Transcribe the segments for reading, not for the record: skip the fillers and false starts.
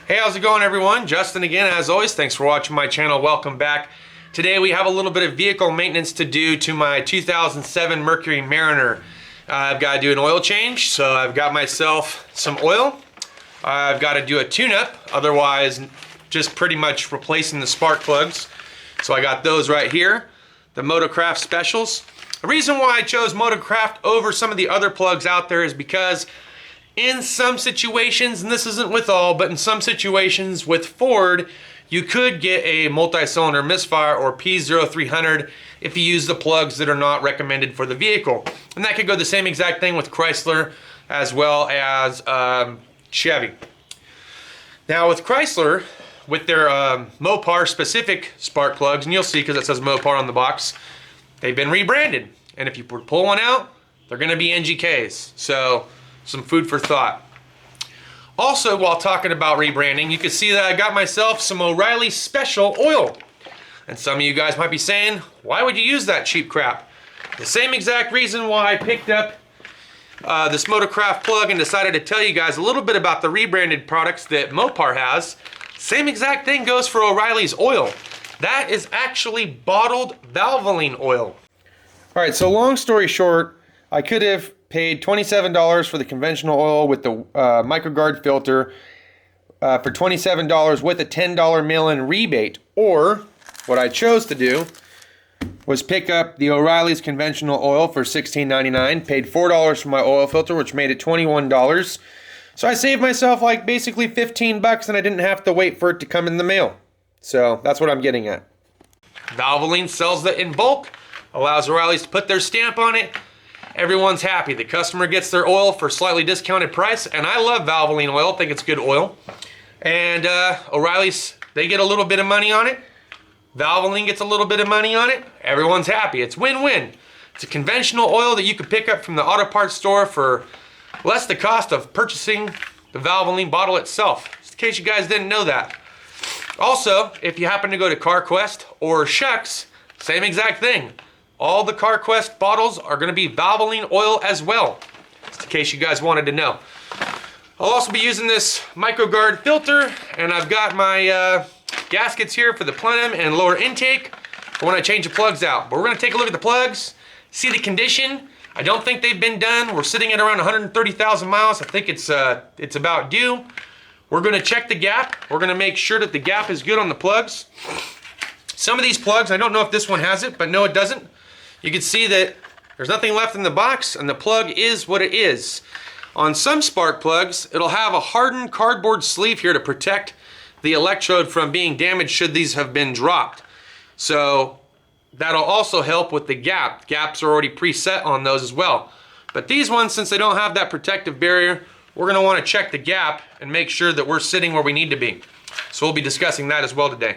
Hey, how's it going, everyone? Justin again, as always. Thanks for watching my channel. Welcome back. Today we have a little bit of vehicle maintenance to do to my 2007 Mercury Mariner. I've got to do an oil change, so I've got myself some oil. I've got to do a tune-up, otherwise just pretty much replacing the spark plugs. So I got those right here, the Motocraft Specials. The reason why I chose Motocraft over some of the other plugs out there is because in some situations, and this isn't with all, but in some situations with Ford, you could get a multi-cylinder misfire or P0300 if you use the plugs that are not recommended for the vehicle. And that could go the same exact thing with Chrysler as well as Chevy. Now with Chrysler, with their Mopar specific spark plugs, and you'll see because it says Mopar on the box, they've been rebranded. And if you pull one out, they're gonna be NGKs. So some food for thought. Also, while talking about rebranding, you can see that I got myself some O'Reilly Special oil. And some of you guys might be saying, why would you use that cheap crap? The same exact reason why I picked up this Motocraft plug and decided to tell you guys a little bit about the rebranded products that Mopar has. Same exact thing goes for O'Reilly's oil. That is actually bottled Valvoline oil. All right, so long story short, I could have paid $27 for the conventional oil with the MicroGuard filter for $27 with a $10 mail-in rebate. Or what I chose to do was pick up the O'Reilly's conventional oil for $16.99, paid $4 for my oil filter, which made it $21. So I saved myself like basically 15 bucks and I didn't have to wait for it to come in the mail. So that's what I'm getting at. Valvoline sells that in bulk, allows O'Reilly's to put their stamp on it. Everyone's happy. The customer gets their oil for a slightly discounted price, and I love Valvoline oil. I think it's good oil. And O'Reilly's, they get a little bit of money on it. Valvoline gets a little bit of money on it. Everyone's happy. It's win-win. It's a conventional oil that you can pick up from the auto parts store for less the cost of purchasing the Valvoline bottle itself. Just in case you guys didn't know that. Also, if you happen to go to CarQuest or Shucks, same exact thing. All the CarQuest bottles are going to be Valvoline oil as well, just in case you guys wanted to know. I'll also be using this MicroGuard filter, and I've got my gaskets here for the plenum and lower intake for when I change the plugs out. But we're going to take a look at the plugs, see the condition. I don't think they've been done. We're sitting at around 130,000 miles. I think it's about due. We're going to check the gap. We're going to make sure that the gap is good on the plugs. Some of these plugs, I don't know if this one has it, but no, it doesn't. You can see that there's nothing left in the box and the plug is what it is. On some spark plugs, it'll have a hardened cardboard sleeve here to protect the electrode from being damaged should these have been dropped. So that'll also help with the gap. Gaps are already preset on those as well. But these ones, since they don't have that protective barrier, we're going to want to check the gap and make sure that we're sitting where we need to be. So we'll be discussing that as well today.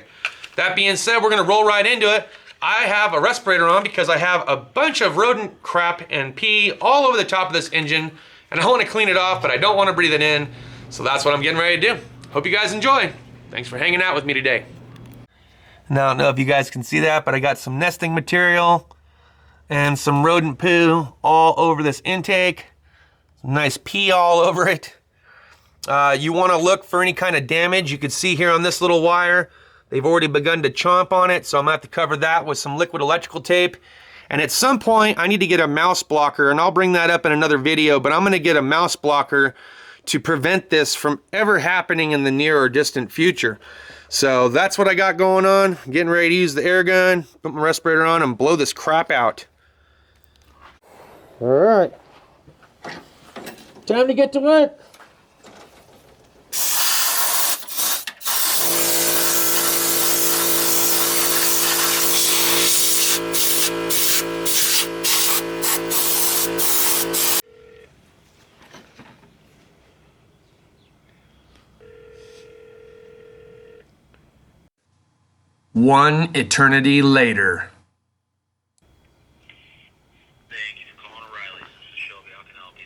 That being said, we're going to roll right into it. I have a respirator on because I have a bunch of rodent crap and pee all over the top of this engine, and I want to clean it off, but I don't want to breathe it in. So that's what I'm getting ready to do. Hope you guys enjoy. Thanks for hanging out with me today. Now, I don't know if you guys can see that, but I got some nesting material and some rodent poo all over this intake. Some nice pee all over it. You want to look for any kind of damage. You can see here on this little wire, they've already begun to chomp on it, so I'm going to have to cover that with some liquid electrical tape. And at some point, I need to get a mouse blocker, and I'll bring that up in another video, but I'm going to get a mouse blocker to prevent this from ever happening in the near or distant future. So that's what I got going on. I'm getting ready to use the air gun, put my respirator on, and blow this crap out. All right. Time to get to work. One eternity later. Thank you for calling O'Reilly's. This is Shelby. How can I help you?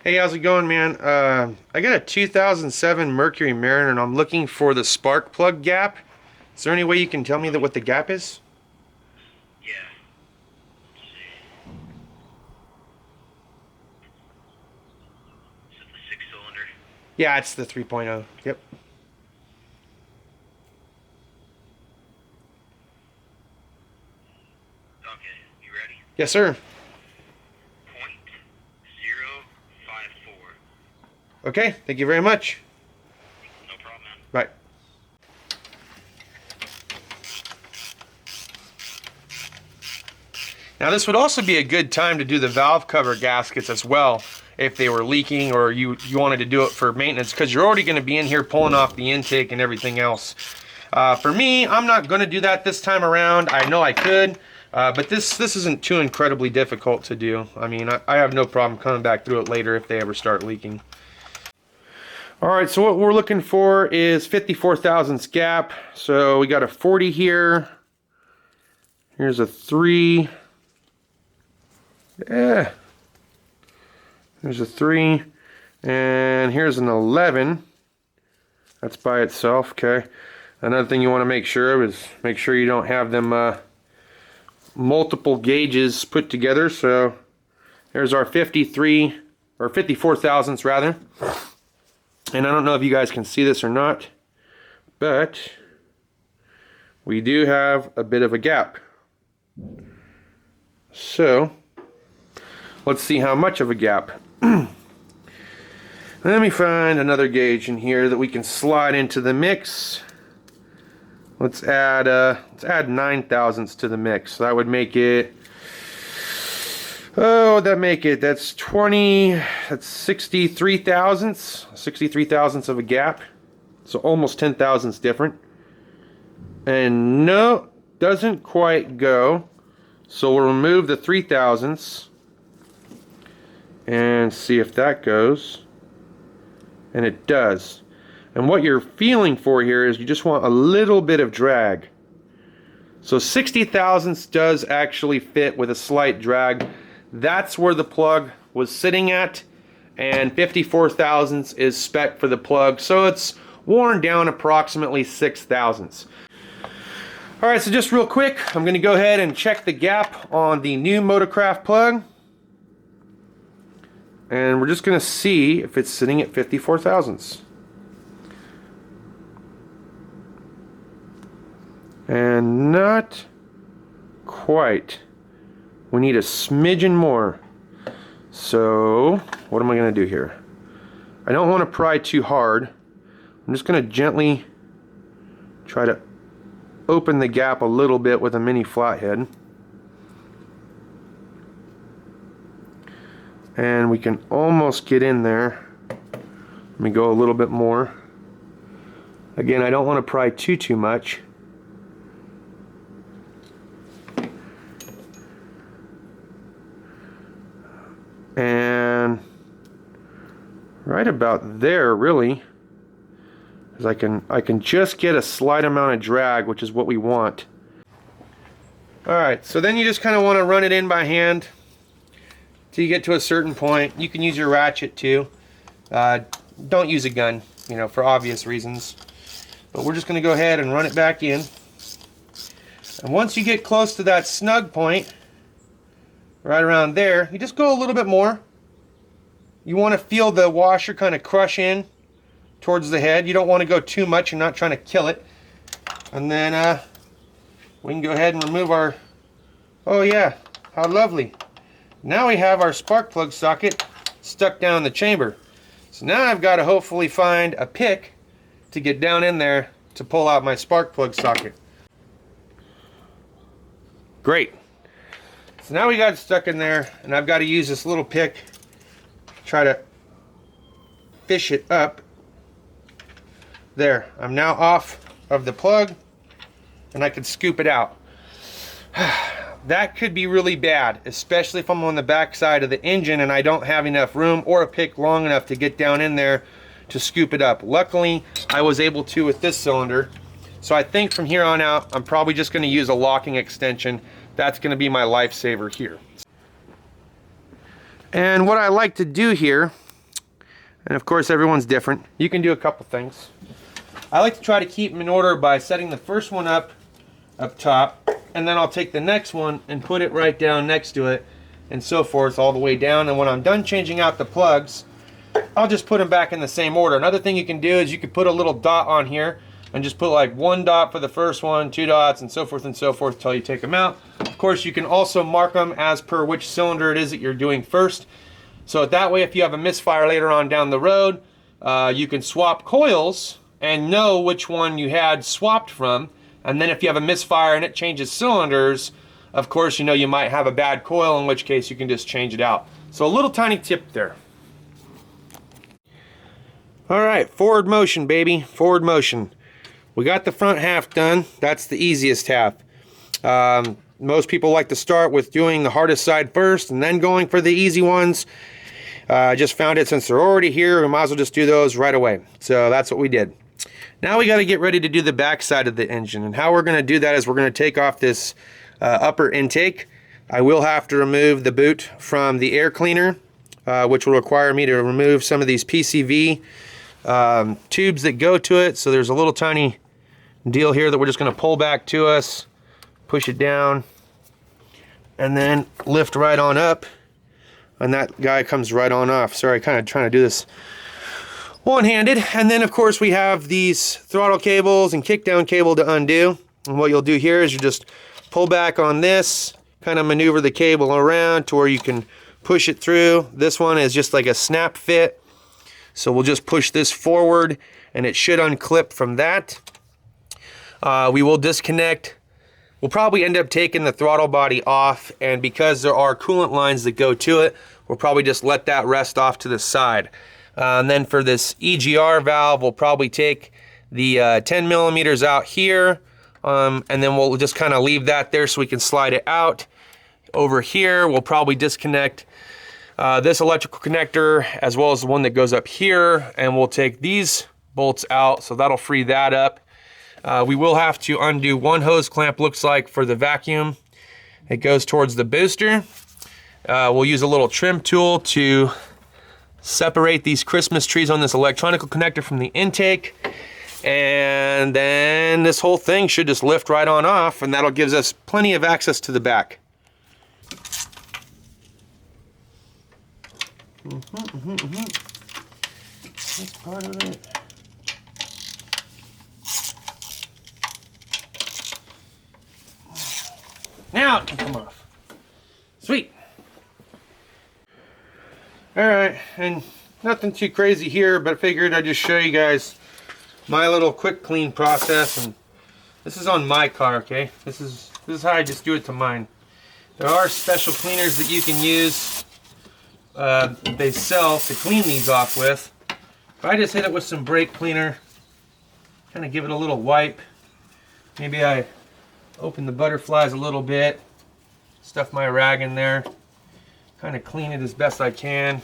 Hey, how's it going, man? I got a 2007 Mercury Mariner, and I'm looking for the spark plug gap. Is there any way you can tell me what the gap is? Yeah. Let's see. Is it the 6-cylinder? Yeah, it's the 3.0. Yep. Yes, sir. 0.054. Okay, thank you very much. No problem, man. Bye. Now this would also be a good time to do the valve cover gaskets as well if they were leaking, or you wanted to do it for maintenance, because you're already going to be in here pulling off the intake and everything else. For me, I'm not going to do that this time around. I know I could, but this isn't too incredibly difficult to do. I mean, I have no problem coming back through it later if they ever start leaking. Alright, so what we're looking for is 54 thousandths gap. So we got a 40 here. Here's a 3. Yeah. There's a 3. And here's an 11. That's by itself, okay. Another thing you want to make sure of is make sure you don't have them multiple gauges put together. So there's our 53, or 54 thousandths rather. And I don't know if you guys can see this or not, but we do have a bit of a gap. So let's see how much of a gap. Let me find another gauge in here that we can slide into the mix. Let's add 9 thousandths to the mix. So that would make it, oh, what'd that make it? That's 63 thousandths. 63 thousandths of a gap. So almost 10 thousandths different. And no, doesn't quite go. So we'll remove the 3 thousandths and see if that goes. And it does. And what you're feeling for here is you just want a little bit of drag. So 60 thousandths does actually fit with a slight drag. That's where the plug was sitting at, and 54 thousandths is spec for the plug, so it's worn down approximately 6 thousandths. Alright, so just real quick, I'm going to go ahead and check the gap on the new Motorcraft plug. And we're just going to see if it's sitting at 54 thousandths. And not quite. We need a smidgen more. So what am I going to do here? I don't want to pry too hard. I'm just going to gently try to open the gap a little bit with a mini flathead. And we can almost get in there. Let me go a little bit more. Again, I don't want to pry too much. And right about there, really, is I can just get a slight amount of drag, which is what we want. Alright, so then you just kind of want to run it in by hand till you get to a certain point. You can use your ratchet too. Don't use a gun, you know, for obvious reasons. But we're just going to go ahead and run it back in. And once you get close to that snug point, right around there, you just go a little bit more. You want to feel the washer kind of crush in towards the head. You don't want to go too much. You're not trying to kill it. And then we can go ahead and remove our, oh yeah, how lovely. Now we have our spark plug socket stuck down the chamber. So now I've got to hopefully find a pick to get down in there to pull out my spark plug socket. Great. So now we got it stuck in there, and I've got to use this little pick to try to fish it up. There, I'm now off of the plug, and I can scoop it out. That could be really bad, especially if I'm on the back side of the engine and I don't have enough room or a pick long enough to get down in there to scoop it up. Luckily, I was able to with this cylinder. So I think from here on out, I'm probably just going to use a locking extension. That's going to be my lifesaver here. And what I like to do here, and of course everyone's different, you can do a couple things. I like to try to keep them in order by setting the first one up top, and then I'll take the next one and put it right down next to it, and so forth all the way down. And when I'm done changing out the plugs, I'll just put them back in the same order. Another thing you can do is you can put a little dot on here and just put like 1 dot for the first one, 2 dots, and so forth until you take them out. Of course, you can also mark them as per which cylinder it is that you're doing first. So that way, if you have a misfire later on down the road, you can swap coils and know which one you had swapped from. And then if you have a misfire and it changes cylinders, of course, you know you might have a bad coil, in which case you can just change it out. So a little tiny tip there. All right, forward motion, baby, forward motion. We got the front half done. That's the easiest half. Most people like to start with doing the hardest side first and then going for the easy ones. I just found it, since they're already here, we might as well just do those right away. So that's what we did. Now we got to get ready to do the back side of the engine. And how we're going to do that is we're going to take off this upper intake. I will have to remove the boot from the air cleaner, which will require me to remove some of these PCV tubes that go to it. So there's a little tiny deal here that we're just going to pull back to us, push it down, and then lift right on up, and that guy comes right on off. Sorry, kind of trying to do this one-handed. And then of course we have these throttle cables and kickdown cable to undo. And what you'll do here is you just pull back on this, kind of maneuver the cable around to where you can push it through. This one is just like a snap fit. So we'll just push this forward and it should unclip from that. We will disconnect. We'll probably end up taking the throttle body off, and because there are coolant lines that go to it, we'll probably just let that rest off to the side. And then for this EGR valve, we'll probably take the 10 millimeters out here, and then we'll just kind of leave that there so we can slide it out. Over here, we'll probably disconnect this electrical connector as well as the one that goes up here, and we'll take these bolts out, so that'll free that up. We will have to undo one hose clamp, looks like, for the vacuum. It goes towards the booster. We'll use a little trim tool to separate these Christmas trees on this electronical connector from the intake. And then this whole thing should just lift right on off, and that'll give us plenty of access to the back. That's part of it. Now it can come off. Sweet. Alright, and nothing too crazy here, but I figured I'd just show you guys my little quick clean process. And this is on my car, okay? This is how I just do it to mine. There are special cleaners that you can use, they sell to clean these off with. But I just hit it with some brake cleaner, kind of give it a little wipe. Maybe I open the butterflies a little bit, stuff my rag in there, kind of clean it as best I can,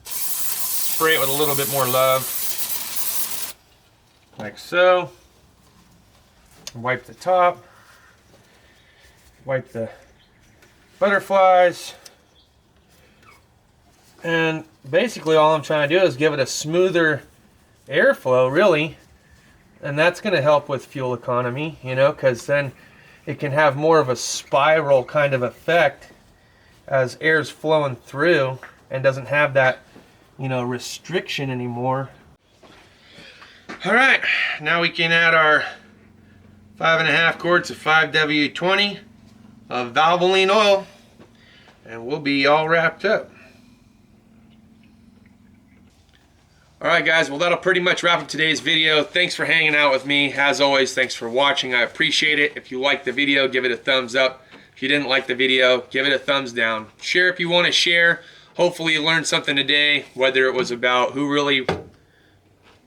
spray it with a little bit more love, like so. Wipe the top, wipe the butterflies, and basically all I'm trying to do is give it a smoother airflow, really, and that's going to help with fuel economy, you know, because then it can have more of a spiral kind of effect as air's flowing through and doesn't have that, you know, restriction anymore. All right, now we can add our 5.5 quarts of 5W20 of Valvoline oil, and we'll be all wrapped up. Alright guys, well that'll pretty much wrap up today's video. Thanks for hanging out with me. As always, thanks for watching. I appreciate it. If you liked the video, give it a thumbs up. If you didn't like the video, give it a thumbs down. Share if you want to share. Hopefully you learned something today, whether it was about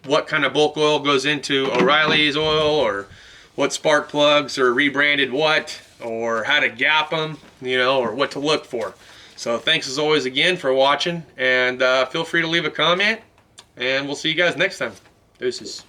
what kind of bulk oil goes into O'Reilly's oil, or what spark plugs are rebranded what, or how to gap them, you know, or what to look for. So thanks as always again for watching, and feel free to leave a comment. And we'll see you guys next time. Deuces.